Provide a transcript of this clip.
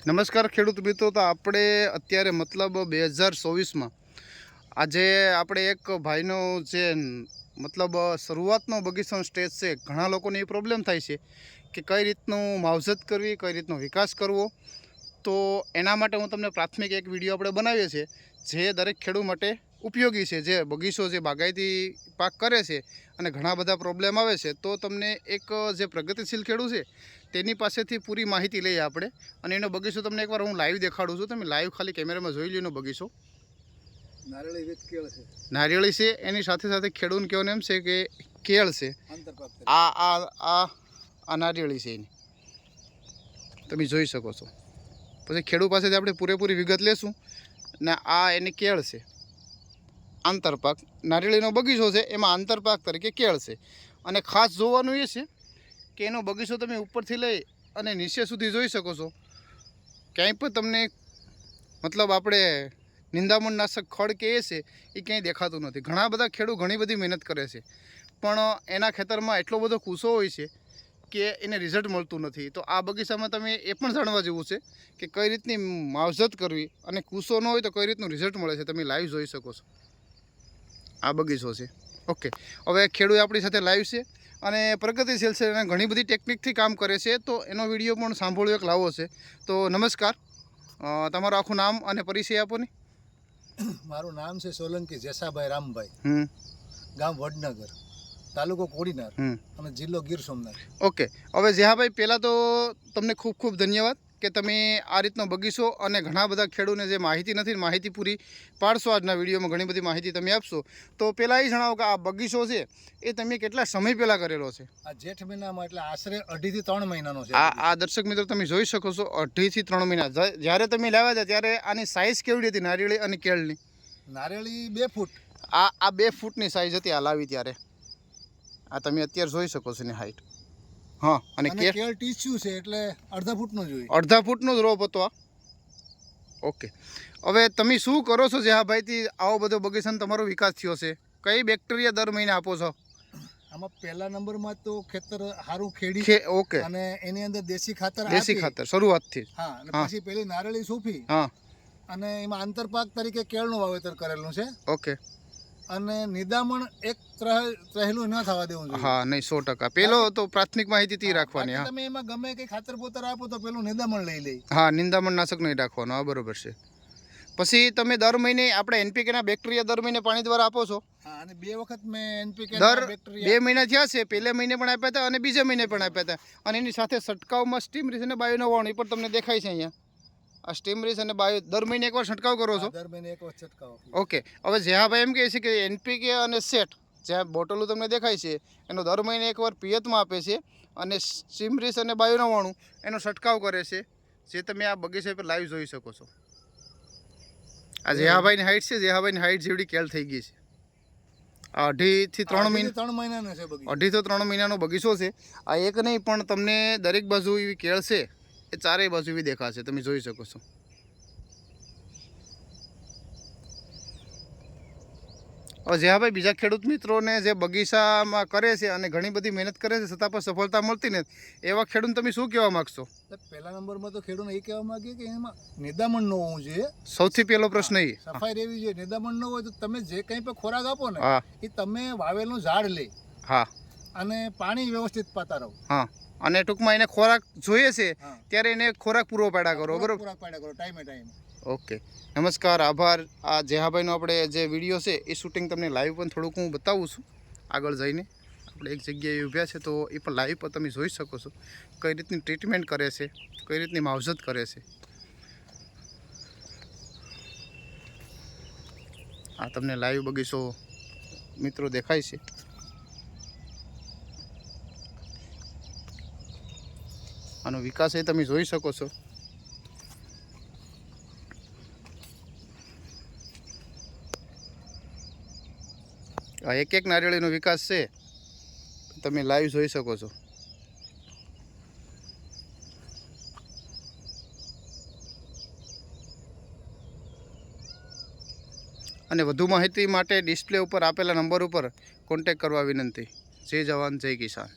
નમસ્કાર ખેડૂત મિત્રો, તો આપણે અત્યારે મતલબ 2024માં આજે આપણે એક ભાઈનો જે મતલબ શરૂઆતનો બગીચાનો સ્ટેજ છે, ઘણા લોકોને એ પ્રોબ્લેમ થાય છે કે કઈ રીતનું માવજત કરવી, કઈ રીતનો વિકાસ કરવો. તો એના માટે હું તમને પ્રાથમિક એક વિડીયો આપણે બનાવીએ છીએ જે દરેક ખેડૂત માટે ઉપયોગી છે. જે બગીચો જે બાગાયતી પાક કરે છે અને ઘણા બધા પ્રોબ્લેમ આવે છે, તો તમને એક જે પ્રગતિશીલ ખેડૂત છે તેની પાસેથી પૂરી માહિતી લઈએ આપણે. અને એનો બગીચો તમને એકવાર હું લાઈવ દેખાડું છું. તમે લાઈવ ખાલી કેમેરામાં જોઈ લો. એનો બગીચો નારિયેળી છે, એની સાથે સાથે ખેડૂતને કહેવાનું એમ છે કે કેળ છે. આ આ આ આ નારિયેળી છે એની, તમે જોઈ શકો છો. પછી ખેડૂત પાસેથી આપણે પૂરેપૂરી વિગત લેશું. ને આ એની કેળ છે, આંતરપાક. નારિયેળીનો બગીચો છે, એમાં આંતરપાક તરીકે કેળ છે. અને ખાસ જોવાનું એ છે કે એનો બગીચો તમે ઉપરથી લઈ અને નીચે સુધી જોઈ શકો છો. ક્યાંય પણ તમને મતલબ આપણે નિંદામણનાશક ખડ કે એ છે એ ક્યાંય દેખાતું નથી. ઘણા બધા ખેડૂત ઘણી બધી મહેનત કરે છે, પણ એના ખેતરમાં એટલો બધો કૂસો હોય છે કે એને રિઝલ્ટ મળતું નથી. તો આ બગીચામાં તમે એ પણ જાણવા જેવું છે કે કઈ રીતની માવજત કરવી, અને કૂસો ન હોય તો કઈ રીતનું રિઝલ્ટ મળે છે. તમે લાઈવ જોઈ શકો છો. આ બગીચો છે. ઓકે, હવે ખેડૂત આપણી સાથે લાઈવ છે અને પ્રગતિશીલ છે અને ઘણી બધી ટેકનિકથી કામ કરે છે. તો એનો વિડીયો પણ સાંભળવો એક લાવો છે. તો નમસ્કાર, તમારું આખું નામ અને પરિચય આપો ને. મારું નામ છે સોલંકી જેસાભાઈ રામભાઈ, ગામ વડનગર, તાલુકો કોડીનાર અને જિલ્લો ગીર સોમનાથ. ઓકે, હવે જેહાભાઈ, પહેલાં તો તમને ખૂબ ખૂબ ધન્યવાદ કે તમે આ રીતનો બગીચો અને ઘણા બધા ખેડૂતને જે માહિતી નથી, માહિતી પૂરી પાડશો. આજના વિડીયોમાં ઘણી બધી માહિતી તમે આપશો. તો પહેલાં એ જણાવો કે આ બગીચો છે એ તમે કેટલા સમય પહેલાં કરેલો છે? આ જેઠ મહિનામાં, એટલે આશરે 2.5 થી 3 મહિનાનો છે. આ દર્શક મિત્રો તમે જોઈ શકો છો, 2.5 થી 3 મહિના. જ્યારે તમે લાવ્યા હતા ત્યારે આની સાઇઝ કેવડી હતી નારિયેળી અને કેળની? નારિયેળી 2 ફૂટ. આ 2 ફૂટની સાઇઝ હતી આ લાવી ત્યારે. આ તમે અત્યારે જોઈ શકો છો એની હાઈટ. હા, અને કેળ ટીસ્યુ છે એટલે અડધા ફૂટનો જોઈએ. અડધા ફૂટનો જ રોપ હતો આ. ઓકે, હવે તમે શું કરો છો જે હા ભાઈથી આવો બધો બગીચાનો તમારો વિકાસ થયો છે? કઈ બેક્ટેરિયા દર મહિને આપો છો? આમાં પહેલા નંબરમાં તો ખેતર સારું ખેડી. ઓકે, અને એની અંદર દેશી ખાતર શરૂઆતથી. હા, અને પછી પેલી નારિયેળી સૂફી. હા, અને એમાં આંતરપાક તરીકે કેળનું વાવેતર કરેલું છે. ઓકે. અને નિદામણ એક રહેલું ન થવા દેવું જોઈએ. હા, નહીં, 100%. પેલો તો પ્રાથમિક માહિતી રાખવાની. હા, તમે એમાં ગમે કઈ ખાતર પોતર આપો તો પેલું નિદામણ લઈ લે. હા, નિંદામણ નાશક નહીં રાખવાનું. આ બરોબર છે. પછી તમે દર મહિને આપણે એનપીકે ના બેક્ટેરિયા દર મહિને પાણી દ્વારા આપો છો? હા, અને 2 વખત મેં એનપીકે દર 2 મહિના થયા છે. પહેલા મહિને પણ આપ્યા હતા અને બીજા મહિને પણ આપ્યા હતા. અને એની સાથે છંટકાવમાં સ્ટીમ રીસ અને બાયો 99 પણ તમને દેખાય છે અહીંયા. આ સ્ટીમ રીસ અને બાયો દર મહિને એકવાર છંટકાવ કરો છો? દર મહિને એકવાર છંટકાવ. ઓકે, હવે જેહાભાઈ એમ કહે છે કે એનપીકે અને સેટ જ્યાં બોટલો તમને દેખાય છે એનો દર મહિને એકવાર પિયતમાં આપે છે, અને સ્ટીમ રીસ અને બાયો 99 એનો છંટકાવ કરે છે, જે તમે આ બગીચા પર લાઈવ જોઈ શકો છો. આ જેહાભાઈની હાઈટ છે, જેહાભાઈની હાઈટ જેવડી કેળ થઈ ગઈ છે. આ 2.5 થી 3 મહિનાનો છે બગીચો. 2.5 થી 3 મહિનાનો બગીચો છે. આ એક નહીં પણ તમને દરેક બાજુ એવી કેળ છે, એ ચારેય બાજુ એવી દેખાશે. તમે જોઈ શકો છો. હવે જેહાભાઈ, બીજા ખેડૂત મિત્રોને જે બગીચામાં કરે છે અને ઘણી બધી મહેનત કરે છે છતાં પણ સફળતા મળતી નથી, એવા ખેડૂત તમે શું કહેવા માગશો? પહેલા નંબરમાં તો ખેડૂતને એ કહેવા માંગીએ કે એમાં નિદામણ ન હોવું જોઈએ. સૌથી પહેલો પ્રશ્ન એ સફાઈ રહેવી જોઈએ. નિદામણ ન હોય તો તમે જે કંઈ પણ ખોરાક આપો ને એ તમે વાવેલું ઝાડ લે. હા, અને પાણી વ્યવસ્થિત પાતા રહો. હા, અને ટૂંકમાં એને ખોરાક જોઈએ છે ત્યારે એને ખોરાક પૂરો પાડ્યા કરો. બરોબર, પૂરા પાડ્યા કરો ટાઈમે ટાઈમે. ઓકે, નમસ્કાર, આભાર. આ જેહાભાઈનો આપણે જે વિડીયો છે એ શૂટિંગ તમને લાઈવ પણ થોડુંક હું બતાવું છું. આગળ જઈને આપણે એક જગ્યાએ ઊભ્યા છે, તો એ પણ લાઈવ પર તમે જોઈ શકો છો કઈ રીતની ટ્રીટમેન્ટ કરે છે, કઈ રીતની માવજત કરે છે. આ તમને લાઈવ બગીચો મિત્રો દેખાય છે. આનો વિકાસ એ તમે જોઈ શકો છો. આ એક એક નારિયેળીનો વિકાસ છે, તમે લાઈવ જોઈ શકો છો. અને વધુ માહિતી માટે ડિસ્પ્લે ઉપર આપેલા નંબર ઉપર કોન્ટેક્ટ કરવા વિનંતી. જય જવાન, જય કિસાન.